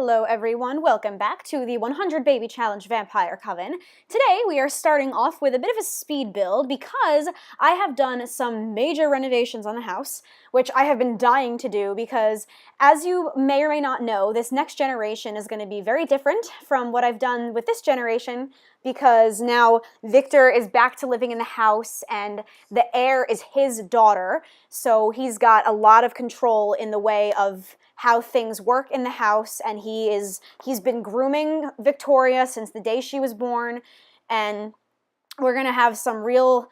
Hello everyone, welcome back to the 100 Baby Challenge Vampire Coven. Today we are starting off with a bit of a speed build because I have done some major renovations on the house, which I have been dying to do because, as you may or may not know, this next generation is going to be very different from what I've done with this generation because now Victor is back to living in the house and the heir is his daughter, so he's got a lot of control in the way of how things work in the house, and he's been grooming Victoria since the day she was born, and we're gonna have some real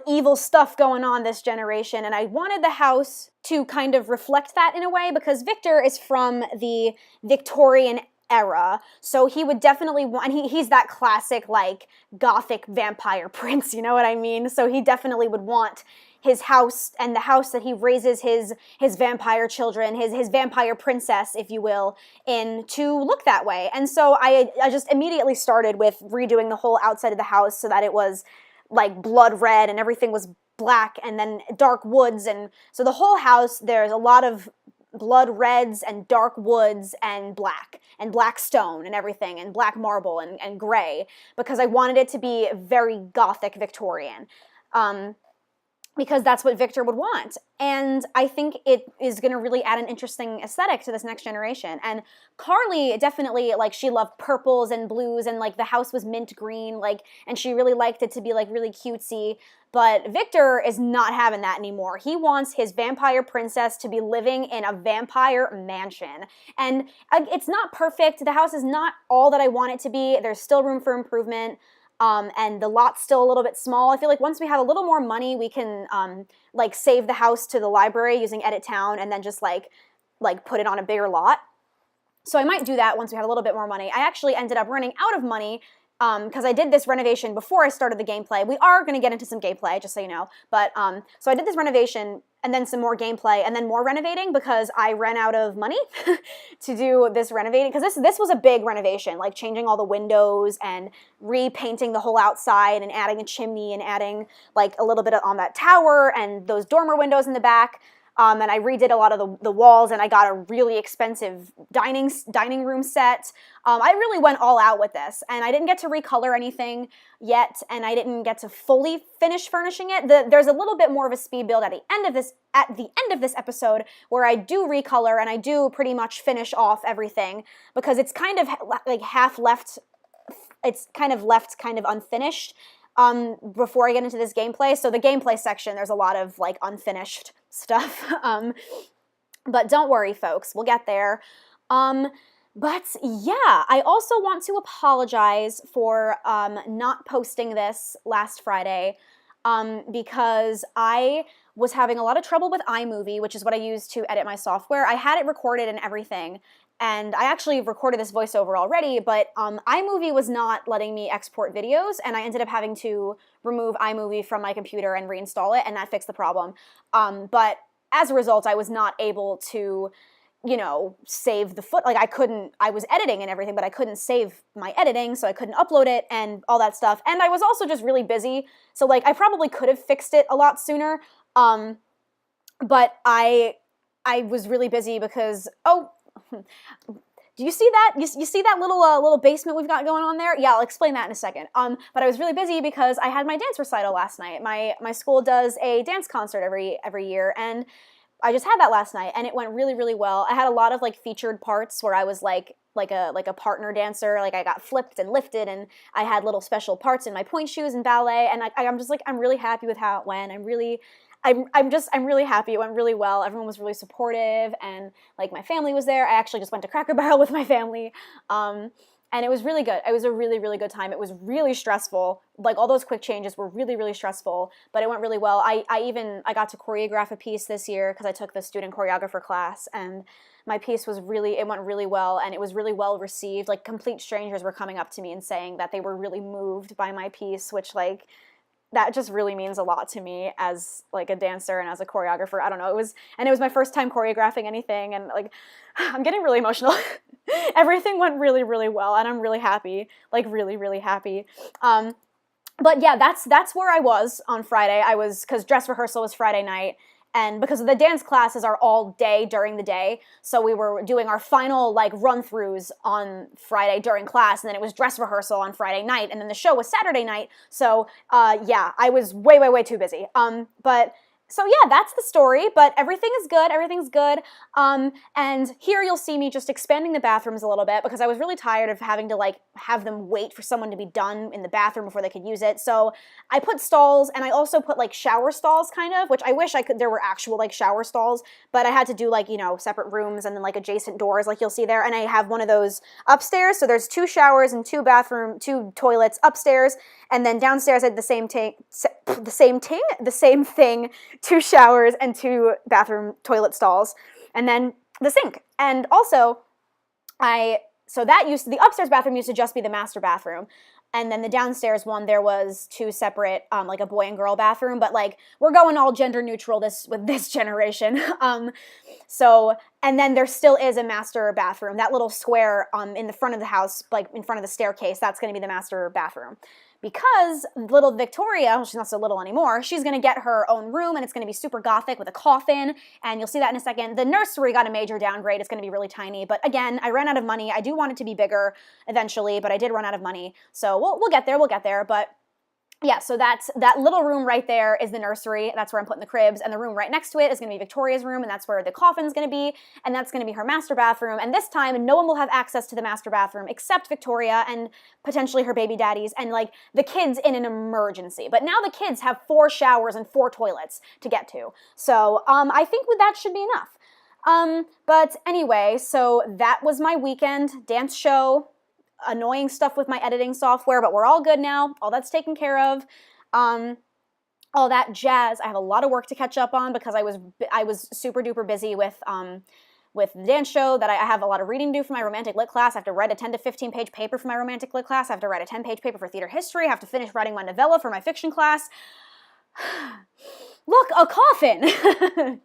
evil stuff going on this generation, and I wanted the house to kind of reflect that in a way because Victor is from the Victorian era, so he would definitely want, and he's that classic like gothic vampire prince, you know what I mean? So he definitely would want his house and the house that he raises his vampire children, his vampire princess, if you will, in to look that way. And so I just immediately started with redoing the whole outside of the house so that it was like blood red and everything was black and then dark woods, and so the whole house there's a lot of blood reds and dark woods and black stone and everything and black marble and gray because I wanted it to be very gothic Victorian. Because that's what Victor would want. And I think it is going to really add an interesting aesthetic to this next generation. And Carly definitely, like, she loved purples and blues, and like the house was mint green, like, and she really liked it to be like really cutesy. But Victor is not having that anymore. He wants his vampire princess to be living in a vampire mansion. And it's not perfect. The house is not all that I want it to be. There's still room for improvement. And the lot's still a little bit small. I feel like once we have a little more money, we can, like, save the house to the library using Edit Town and then just, like put it on a bigger lot. So I might do that once we have a little bit more money. I actually ended up running out of money because I did this renovation before I started the gameplay. We are going to get into some gameplay, just so you know. But, so I did this renovation and then some more gameplay and then more renovating because I ran out of money to do this renovating. Because this was a big renovation, like changing all the windows and repainting the whole outside and adding a chimney and adding like a little bit on that tower and those dormer windows in the back. And I redid a lot of the walls, and I got a really expensive dining room set. I really went all out with this, and I didn't get to recolor anything yet, and I didn't get to fully finish furnishing it. There's a little bit more of a speed build at the end of this episode where I do recolor and I do pretty much finish off everything because it's kind of like half left. It's kind of left kind of unfinished. Before I get into this gameplay. So the gameplay section, there's a lot of like unfinished stuff. But don't worry, folks, we'll get there. But yeah, I also want to apologize for not posting this last Friday because I was having a lot of trouble with iMovie, which is what I use to edit my software. I had it recorded and everything, and I actually recorded this voiceover already, but iMovie was not letting me export videos, and I ended up having to remove iMovie from my computer and reinstall it, and that fixed the problem. But as a result, I was not able to, you know, save the like I was editing and everything, but I couldn't save my editing, so I couldn't upload it and all that stuff. And I was also just really busy, so like I probably could have fixed it a lot sooner, but I was really busy because, oh, do you see that? You see that little basement we've got going on there? Yeah, I'll explain that in a second. But I was really busy because I had my dance recital last night. My school does a dance concert every year, and I just had that last night, and it went really, really well. I had a lot of like featured parts where I was like a partner dancer. Like I got flipped and lifted, and I had little special parts in my pointe shoes and ballet. And I'm just like, I'm really happy with how it went. I'm really happy. It went really well. Everyone was really supportive, and like my family was there. I actually just went to Cracker Barrel with my family, and it was really good. It was a really, really good time. It was really stressful. Like all those quick changes were really, really stressful, but it went really well. I got to choreograph a piece this year because I took the student choreographer class, and my piece was it went really well, and it was really well received. Like complete strangers were coming up to me and saying that they were really moved by my piece, which like, that just really means a lot to me as like a dancer and as a choreographer. I don't know, it was my first time choreographing anything, and like I'm getting really emotional. Everything went really, really well, and I'm really happy, like really, really happy. But yeah, that's where I was on Friday. Because dress rehearsal was Friday night, and because the dance classes are all day during the day, so we were doing our final like run-throughs on Friday during class, and then it was dress rehearsal on Friday night, and then the show was Saturday night. So yeah, I was way too busy. So yeah, that's the story, but everything is good, everything's good. And here you'll see me just expanding the bathrooms a little bit because I was really tired of having to like have them wait for someone to be done in the bathroom before they could use it. So I put stalls, and I also put like shower stalls kind of, which I wish there were actual like shower stalls, but I had to do like, you know, separate rooms and then like adjacent doors like you'll see there. And I have one of those upstairs, so there's 2 showers and 2 toilets upstairs. And then downstairs I had the same thing, 2 showers and 2 bathroom toilet stalls, and then the sink. And also, the upstairs bathroom used to just be the master bathroom, and then the downstairs one, there was 2 separate, like a boy and girl bathroom, but like, we're going all gender neutral with this generation. And then there still is a master bathroom, that little square in the front of the house, like in front of the staircase, that's gonna be the master bathroom. Because little Victoria, well, she's not so little anymore, she's going to get her own room, and it's going to be super gothic with a coffin, and you'll see that in a second. The nursery got a major downgrade. It's going to be really tiny, but again, I ran out of money. I do want it to be bigger eventually, but I did run out of money, so we'll get there, but yeah, so that little room right there is the nursery. That's where I'm putting the cribs, and the room right next to it is going to be Victoria's room, and that's where the coffin's going to be, and that's going to be her master bathroom. And this time, no one will have access to the master bathroom except Victoria and potentially her baby daddies and like the kids in an emergency. But now the kids have 4 showers and 4 toilets to get to. So I think that should be enough. But anyway, so that was my weekend dance show. Annoying stuff with my editing software, but we're all good now. All that's taken care of. All that jazz. I have a lot of work to catch up on because I was super duper busy with the dance show. That I have a lot of reading to do for my romantic lit class. I have to write a 10 to 15 page paper for my romantic lit class. I have to write a 10-page paper for theater history. I have to finish writing my novella for my fiction class. Look, a coffin.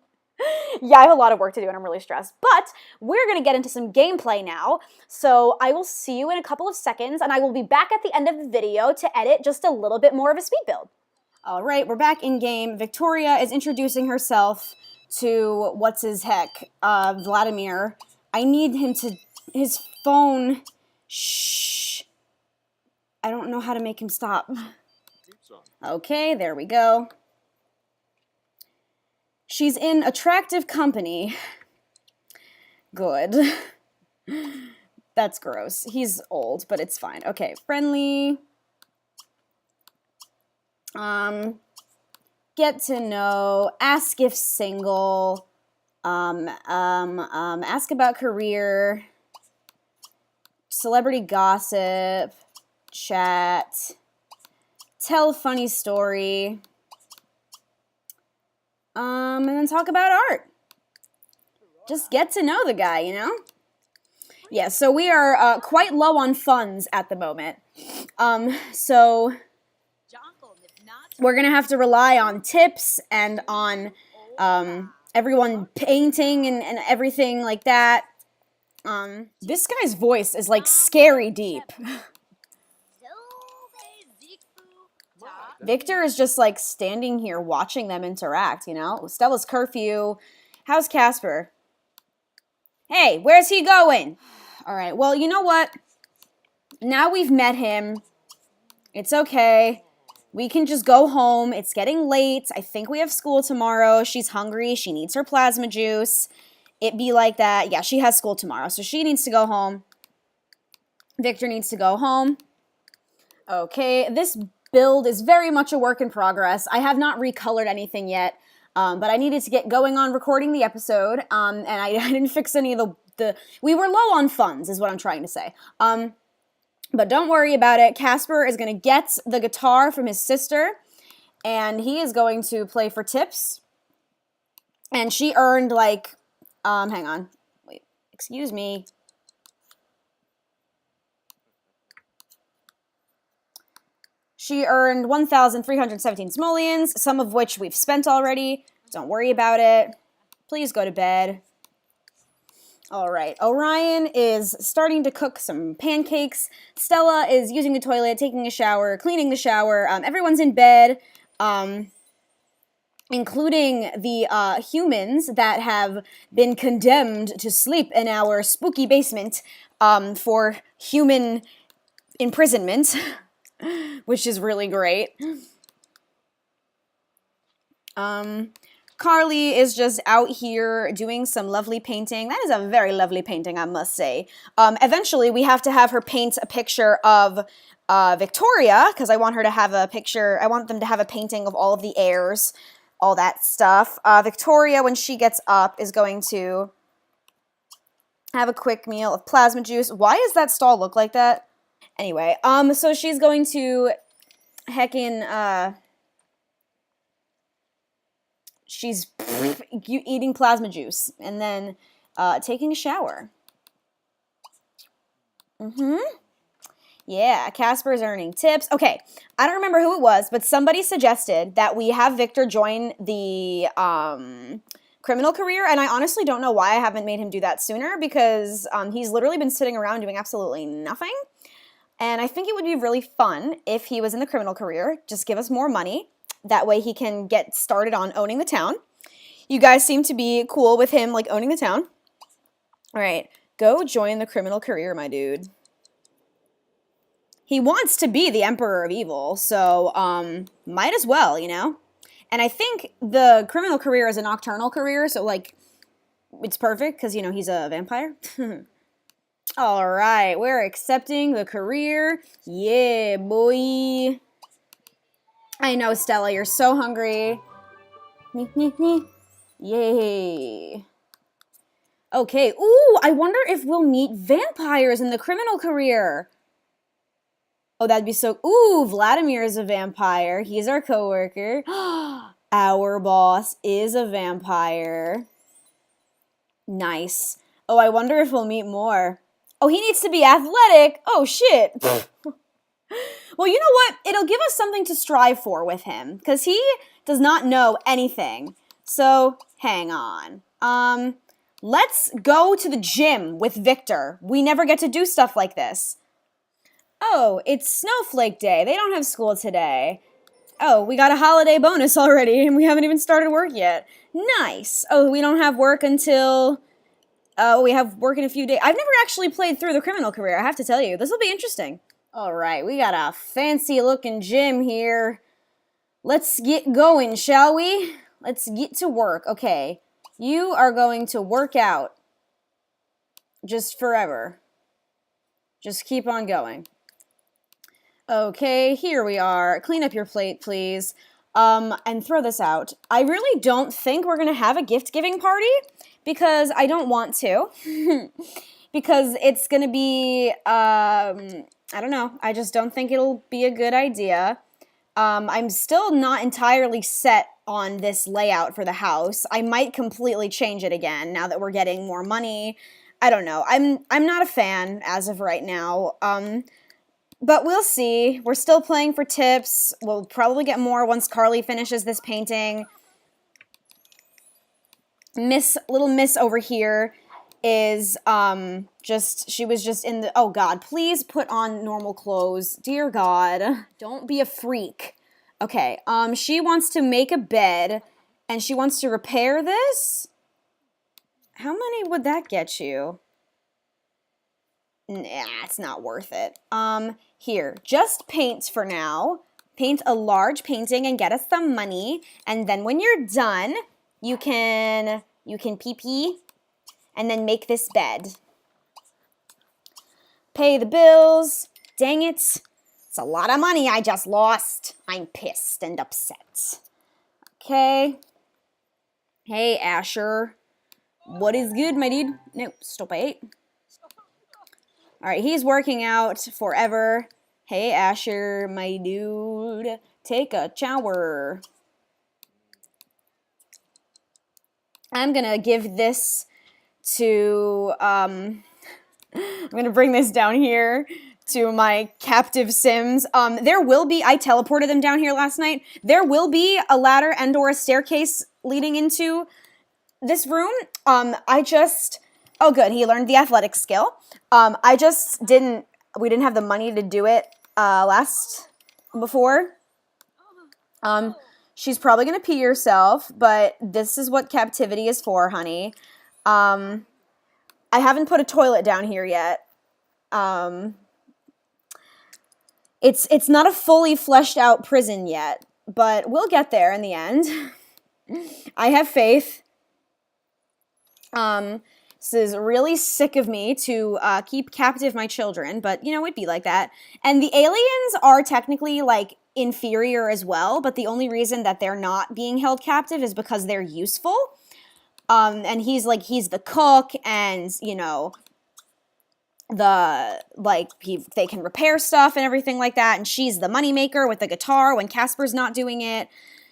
Yeah, I have a lot of work to do and I'm really stressed, but we're going to get into some gameplay now. So I will see you in a couple of seconds, and I will be back at the end of the video to edit just a little bit more of a speed build. All right, we're back in game. Victoria is introducing herself to Vladimir. I need him to, his phone, shh. I don't know how to make him stop. Okay, there we go. She's in attractive company. Good. That's gross. He's old, but it's fine. Okay, friendly. Get to know. Ask if single. Ask about career. Celebrity gossip. Chat. Tell a funny story. And then talk about art. Just get to know the guy, you know? Yeah, so we are quite low on funds at the moment. So we're going to have to rely on tips and on everyone painting and everything like that. This guy's voice is like scary deep. Victor is just like standing here watching them interact, you know? Stella's curfew. How's Casper? Hey, where's he going? All right, well, you know what? Now we've met him. It's okay. We can just go home. It's getting late. I think we have school tomorrow. She's hungry. She needs her plasma juice. It be like that. Yeah, she has school tomorrow, so she needs to go home. Victor needs to go home. Okay, this build is very much a work in progress. I have not recolored anything yet, but I needed to get going on recording the episode, and I didn't fix any of the... We were low on funds, is what I'm trying to say. But don't worry about it. Casper is going to get the guitar from his sister, and he is going to play for tips. And she earned, like... hang on. Wait, excuse me. She earned 1,317 simoleons, some of which we've spent already. Don't worry about it. Please go to bed. All right, Orion is starting to cook some pancakes. Stella is using the toilet, taking a shower, cleaning the shower. Everyone's in bed. including the humans that have been condemned to sleep in our spooky basement for human imprisonment, which is really great. Carly is just out here doing some lovely painting. That is a very lovely painting, I must say. Eventually, we have to have her paint a picture of Victoria, because I want her to have a picture. I want them to have a painting of all of the heirs, all that stuff. Victoria, when she gets up, is going to have a quick meal of plasma juice. Why does that stall look like that? Anyway, so she's going to heckin', she's eating plasma juice and then taking a shower. Yeah, Casper's earning tips. Okay, I don't remember who it was, but somebody suggested that we have Victor join the criminal career, and I honestly don't know why I haven't made him do that sooner, because he's literally been sitting around doing absolutely nothing, and I think it would be really fun if he was in the criminal career. Just give us more money. That way he can get started on owning the town. You guys seem to be cool with him, like, owning the town. All right, go join the criminal career, my dude. He wants to be the Emperor of Evil, so might as well, you know? And I think the criminal career is a nocturnal career, so, like, it's perfect because, you know, he's a vampire. All right, we're accepting the career. Yeah, boy. I know, Stella, you're so hungry. Yay. Okay, ooh, I wonder if we'll meet vampires in the criminal career. Oh, that'd be so... Ooh, Vladimir is a vampire. He's our coworker. Our boss is a vampire. Nice. Oh, I wonder if we'll meet more. Oh, he needs to be athletic. Oh, shit. Well, you know what? It'll give us something to strive for with him, because he does not know anything. So, hang on. Let's go to the gym with Victor. We never get to do stuff like this. Oh, it's Snowflake Day. They don't have school today. Oh, we got a holiday bonus already, and we haven't even started work yet. Nice. Oh, we don't have work until... we have work in a few days. I've never actually played through the criminal career, I have to tell you. This will be interesting. All right, we got a fancy-looking gym here. Let's get going, shall we? Let's get to work. Okay, you are going to work out just forever. Just keep on going. Okay, here we are. Clean up your plate, please. And throw this out. I really don't think we're going to have a gift-giving party, because I don't want to. Because it's going to be, I don't know. I just don't think it'll be a good idea. I'm still not entirely set on this layout for the house. I might completely change it again now that we're getting more money. I don't know. I'm not a fan as of right now. But we'll see. We're still playing for tips. We'll probably get more once Carly finishes this painting. Little Miss over here is she was just in the... Oh, God, please put on normal clothes. Dear God, don't be a freak. Okay, she wants to make a bed, and she wants to repair this. How many would that get you? Nah, it's not worth it. Here, just paint for now. Paint a large painting and get us some money. And then when you're done, you can pee-pee and then make this bed. Pay the bills. Dang it. It's a lot of money I just lost. I'm pissed and upset. Okay. Hey, Asher. What is good, my dude? No, stop it. All right, he's working out forever. Hey, Asher, my dude, take a shower. I'm gonna give this to, I'm gonna bring this down here to my captive Sims. There will be, I teleported them down here last night. There will be a ladder and or a staircase leading into this room. Oh good, he learned the athletic skill. We didn't have the money to do it before. She's probably going to pee herself, but this is what captivity is for, honey. I haven't put a toilet down here yet. It's not a fully fleshed out prison yet, but we'll get there in the end. I have faith. This is really sick of me to keep captive my children, but, you know, it'd be like that. And the aliens are technically, like, inferior as well, but the only reason that they're not being held captive is because they're useful. And he's the cook, and, you know, they can repair stuff and everything like that, and she's the moneymaker with the guitar when Casper's not doing it.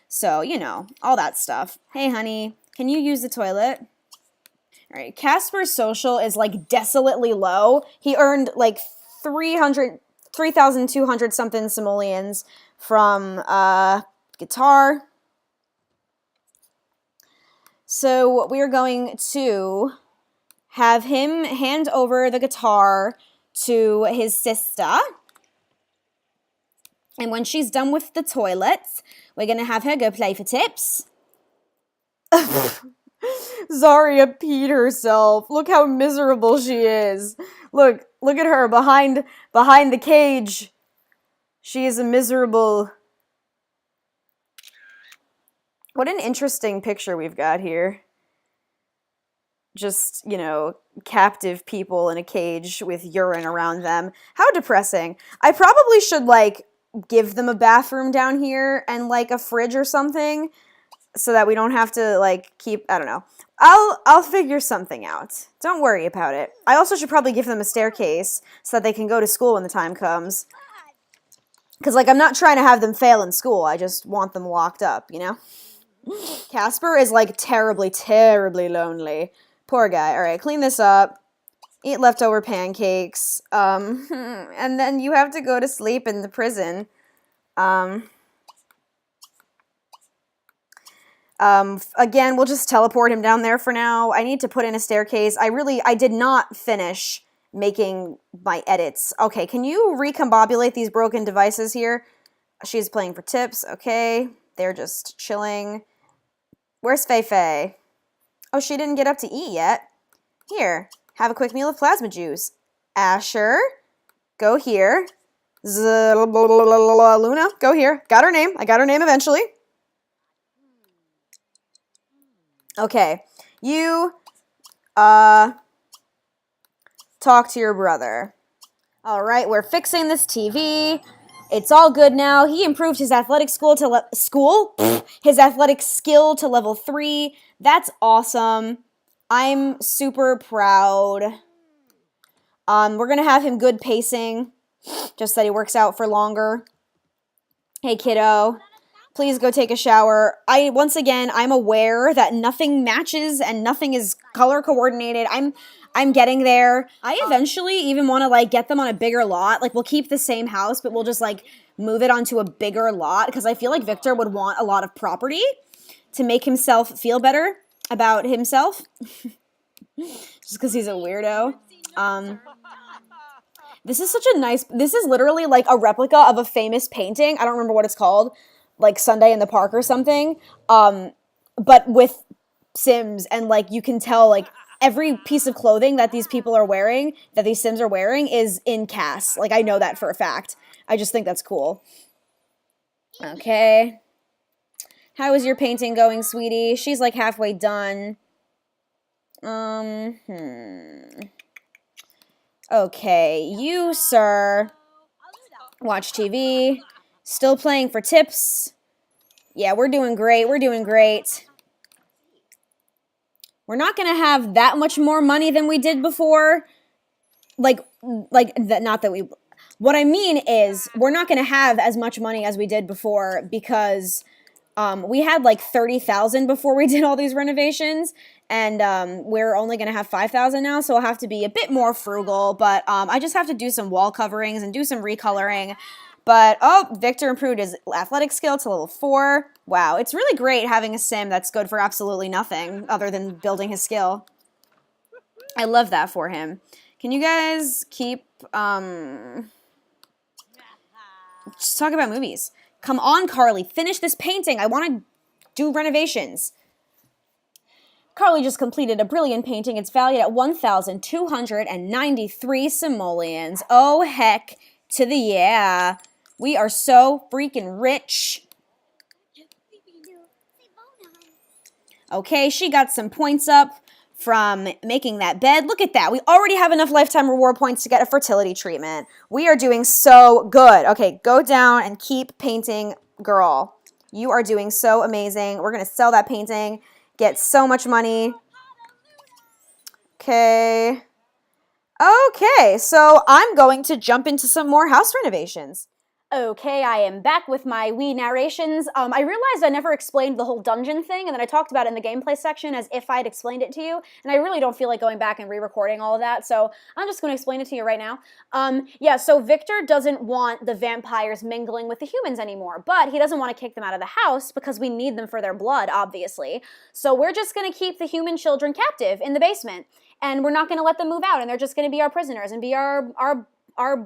So, you know, all that stuff. Hey, honey, can you use the toilet? All right, Casper's social is, like, desolately low. He earned, like, 3,200 something simoleons from guitar. So we're going to have him hand over the guitar to his sister. And when she's done with the toilets, we're going to have her go play for tips. Zarya peed herself. Look how miserable she is. Look at her behind the cage. She is a miserable... What an interesting picture we've got here. Just, you know, captive people in a cage with urine around them. How depressing. I probably should, like, give them a bathroom down here and, like, a fridge or something so that we don't have to, like, keep... I don't know. I'll figure something out. Don't worry about it. I also should probably give them a staircase so that they can go to school when the time comes. Because, like, I'm not trying to have them fail in school. I just want them locked up, you know? Casper is, like, terribly, terribly lonely. Poor guy. All right, clean this up. Eat leftover pancakes. And then you have to go to sleep in the prison. Again, we'll just teleport him down there for now. I need to put in a staircase. I did not finish making my edits. Okay, can you recombobulate these broken devices here? She's playing for tips. Okay, they're just chilling. Where's Fei Fei? Oh, she didn't get up to eat yet. Here, have a quick meal of plasma juice. Asher, go here. Luna, go here. Got her name. I got her name eventually. Okay, you, talk to your brother. All right, we're fixing this TV. It's all good now. He improved his athletic his athletic skill to level 3. That's awesome. I'm super proud. We're gonna have him good pacing, just that he works out for longer. Hey, kiddo. Please go take a shower. Once again, I'm aware that nothing matches and nothing is color coordinated. I'm getting there. I eventually even want to, like, get them on a bigger lot. Like, we'll keep the same house, but we'll just, like, move it onto a bigger lot, because I feel like Victor would want a lot of property to make himself feel better about himself. Just because he's a weirdo. This is such a nice... This is literally, like, a replica of a famous painting. I don't remember what it's called. Like, Sunday in the Park or something. But with Sims, and, like, you can tell, like, every piece of clothing that these people are wearing, that these Sims are wearing, is in cast. Like, I know that for a fact. I just think that's cool. Okay. How is your painting going, sweetie? She's, like, halfway done. Okay, you, sir. Watch TV. Still playing for tips. Yeah, we're doing great. We're doing great. We're not going to have that much more money than we did before. Not that we... What I mean is, we're not going to have as much money as we did before because we had like 30,000 before we did all these renovations, and we're only going to have 5,000 now, so I'll have to be a bit more frugal, but I just have to do some wall coverings and do some recoloring. But, oh, Victor improved his athletic skill to level 4. Wow, it's really great having a sim that's good for absolutely nothing other than building his skill. I love that for him. Can you guys keep, just talk about movies. Come on, Carly, finish this painting. I want to do renovations. Carly just completed a brilliant painting. It's valued at 1,293 simoleons. Oh, heck to the yeah. We are so freaking rich. Okay, she got some points up from making that bed. Look at that. We already have enough lifetime reward points to get a fertility treatment. We are doing so good. Okay, go down and keep painting, girl. You are doing so amazing. We're going to sell that painting, get so much money. Okay. Okay, so I'm going to jump into some more house renovations. Okay, I am back with my wee narrations. I realized I never explained the whole dungeon thing, and then I talked about it in the gameplay section as if I'd explained it to you, and I really don't feel like going back and re-recording all of that, so I'm just going to explain it to you right now. Yeah, so Victor doesn't want the vampires mingling with the humans anymore, but he doesn't want to kick them out of the house because we need them for their blood, obviously. So we're just going to keep the human children captive in the basement, and we're not going to let them move out, and they're just going to be our prisoners and be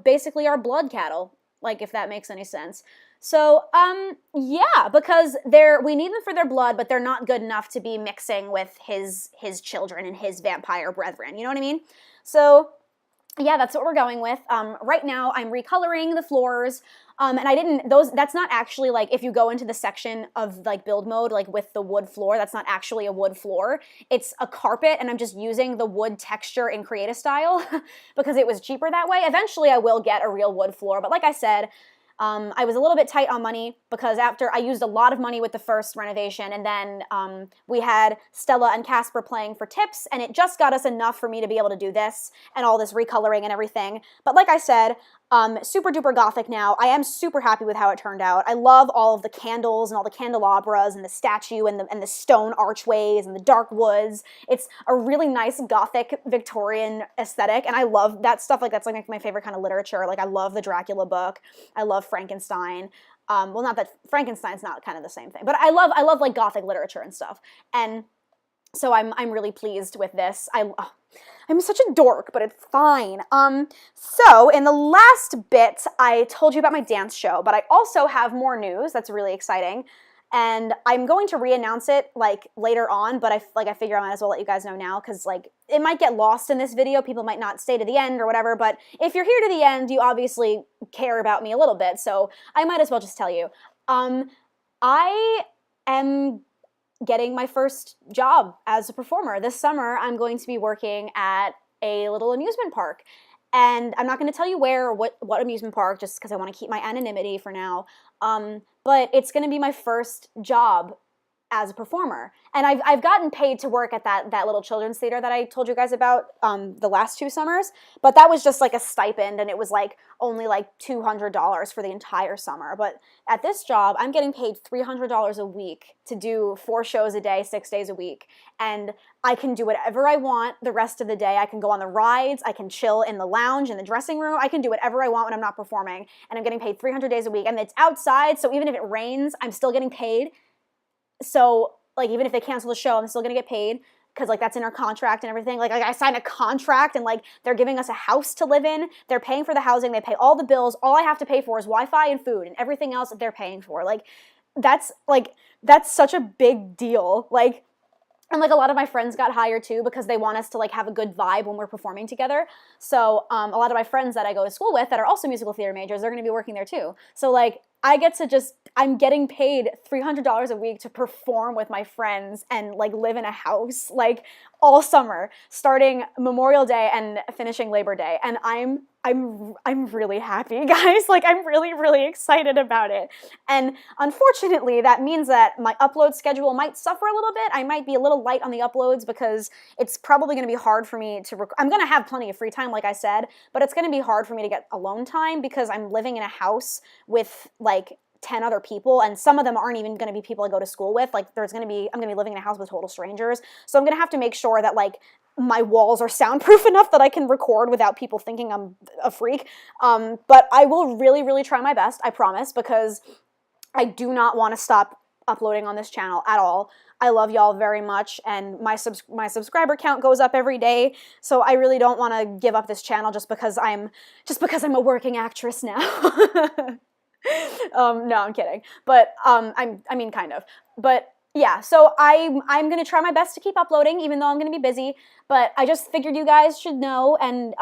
basically our blood cattle. Like, if that makes any sense. So, yeah, because we need them for their blood, but they're not good enough to be mixing with his children and his vampire brethren. You know what I mean? So, yeah, that's what we're going with. Right now, I'm recoloring the floors, and that's not actually, like, if you go into the section of, like, build mode, like, with the wood floor, that's not actually a wood floor. It's a carpet, and I'm just using the wood texture in Create Style because it was cheaper that way. Eventually, I will get a real wood floor, but like I said, I was a little bit tight on money because after I used a lot of money with the first renovation, and then we had Stella and Casper playing for tips, and it just got us enough for me to be able to do this and all this recoloring and everything. But like I said, super duper gothic now. I am super happy with how it turned out. I love all of the candles and all the candelabras and the statue and the stone archways and the dark woods. It's a really nice gothic Victorian aesthetic, and I love that stuff. Like, that's like my favorite kind of literature. Like, I love the Dracula book. I love Frankenstein. Well, not that Frankenstein's not kind of the same thing, but I love like gothic literature and stuff. And so I'm really pleased with this. I'm such a dork, but it's fine. So in the last bit, I told you about my dance show, but I also have more news that's really exciting. And I'm going to re-announce it, like, later on, but I figure I might as well let you guys know now, because, like, it might get lost in this video. People might not stay to the end or whatever, but if you're here to the end, you obviously care about me a little bit, so I might as well just tell you. I am getting my first job as a performer. This summer, I'm going to be working at a little amusement park. And I'm not going to tell you where or what amusement park, just because I want to keep my anonymity for now. But it's going to be my first job as a performer. And I've gotten paid to work at that little children's theater that I told you guys about the last 2 summers. But that was just like a stipend, and it was like only like $200 for the entire summer. But at this job, I'm getting paid $300 a week to do 4 shows a day, 6 days a week. And I can do whatever I want the rest of the day. I can go on the rides. I can chill in the lounge, in the dressing room. I can do whatever I want when I'm not performing. And I'm getting paid 300 days a week. And it's outside, so even if it rains, I'm still getting paid. So, like, even if they cancel the show, I'm still going to get paid because, like, that's in our contract and everything. Like, I signed a contract, and, like, they're giving us a house to live in. They're paying for the housing. They pay all the bills. All I have to pay for is Wi-Fi and food, and everything else that they're paying for. Like, that's such a big deal. Like, and, like, a lot of my friends got hired, too, because they want us to, like, have a good vibe when we're performing together. So, a lot of my friends that I go to school with that are also musical theater majors, they're going to be working there, too. So, like, I'm getting paid $300 a week to perform with my friends and, like, live in a house, like, all summer, starting Memorial Day and finishing Labor Day. And I'm really happy, guys. Like, I'm really, really excited about it. And unfortunately, that means that my upload schedule might suffer a little bit. I might be a little light on the uploads because it's probably going to be hard for me to I'm going to have plenty of free time, like I said, but it's going to be hard for me to get alone time because I'm living in a house with, like, 10 other people, and some of them aren't even going to be people I go to school with. Like, I'm going to be living in a house with total strangers. So I'm going to have to make sure that, like, my walls are soundproof enough that I can record without people thinking I'm a freak. But I will really, really try my best, I promise, because I do not want to stop uploading on this channel at all. I love y'all very much, and my subscriber count goes up every day, so I really don't want to give up this channel just because I'm a working actress now. No, I'm kidding. But I mean, kind of. But yeah, so I'm gonna try my best to keep uploading, even though I'm gonna be busy. But I just figured you guys should know, and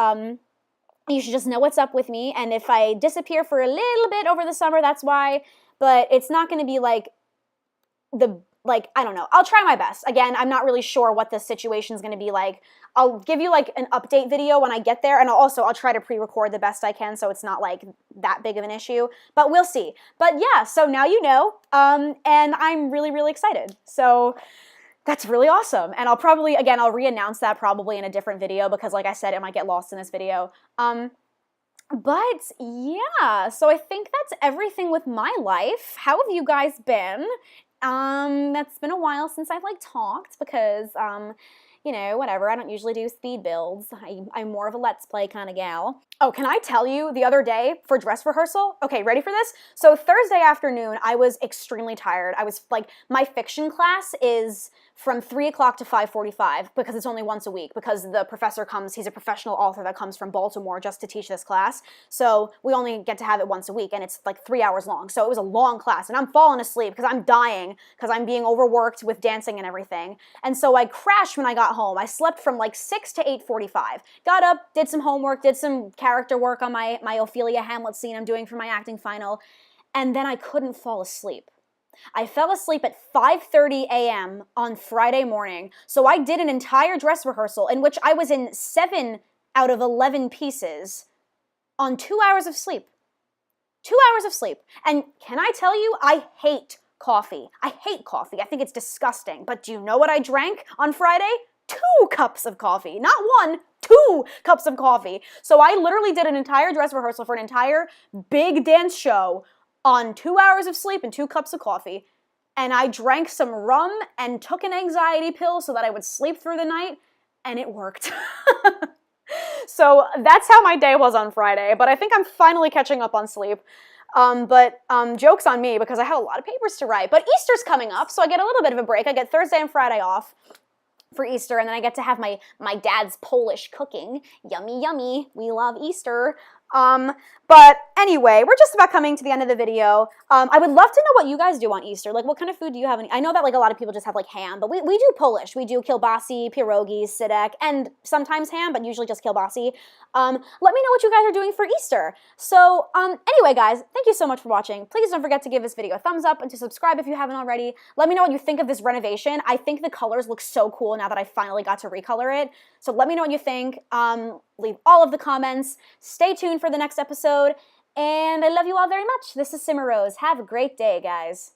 you should just know what's up with me. And if I disappear for a little bit over the summer, that's why. But it's not gonna be like I don't know. I'll try my best. Again, I'm not really sure what the situation's going to be like. I'll give you like an update video when I get there, and I'll try to pre-record the best I can so it's not like that big of an issue, but we'll see. But yeah, so now you know, and I'm really, really excited. So that's really awesome. And I'll re-announce that probably in a different video because like I said, it might get lost in this video. But yeah, so I think that's everything with my life. How have you guys been? That's been a while since I've like talked because, you know, whatever, I don't usually do speed builds. I'm more of a let's play kind of gal. Oh, can I tell you the other day for dress rehearsal? Okay, ready for this? So Thursday afternoon, I was extremely tired. I was like, my fiction class is from 3 o'clock to 5:45 because it's only once a week because the professor comes, he's a professional author that comes from Baltimore just to teach this class. So we only get to have it once a week and it's like 3 hours long. So it was a long class and I'm falling asleep because I'm dying because I'm being overworked with dancing and everything. And so I crashed when I got home. I slept from like 6 to 8:45. Got up, did some homework, did some character work on my Ophelia Hamlet scene I'm doing for my acting final, and then I couldn't fall asleep. I fell asleep at 5:30 a.m. on Friday morning, so I did an entire dress rehearsal in which I was in 7 out of 11 pieces on 2 hours of sleep. 2 hours of sleep. And can I tell you, I hate coffee. I hate coffee. I think it's disgusting. But do you know what I drank on Friday? 2 cups of coffee. Not 1, 2 cups of coffee. So I literally did an entire dress rehearsal for an entire big dance show on 2 hours of sleep and 2 cups of coffee. And I drank some rum and took an anxiety pill so that I would sleep through the night, and it worked. So that's how my day was on Friday, but I think I'm finally catching up on sleep. Joke's on me because I had a lot of papers to write. But Easter's coming up, so I get a little bit of a break. I get Thursday and Friday off for Easter, and then I get to have my dad's Polish cooking. Yummy, yummy. We love Easter. But anyway, we're just about coming to the end of the video. I would love to know what you guys do on Easter. Like, what kind of food do you have? I know that, like, a lot of people just have, like, ham, but we do Polish. We do kielbasi, pierogi, sidek, and sometimes ham, but usually just kielbasi. Let me know what you guys are doing for Easter. So, anyway, guys, thank you so much for watching. Please don't forget to give this video a thumbs up and to subscribe if you haven't already. Let me know what you think of this renovation. I think the colors look so cool now that I finally got to recolor it. So let me know what you think. Leave all of the comments. Stay tuned for the next episode. And I love you all very much. This is Simmer Rose. Have a great day, guys.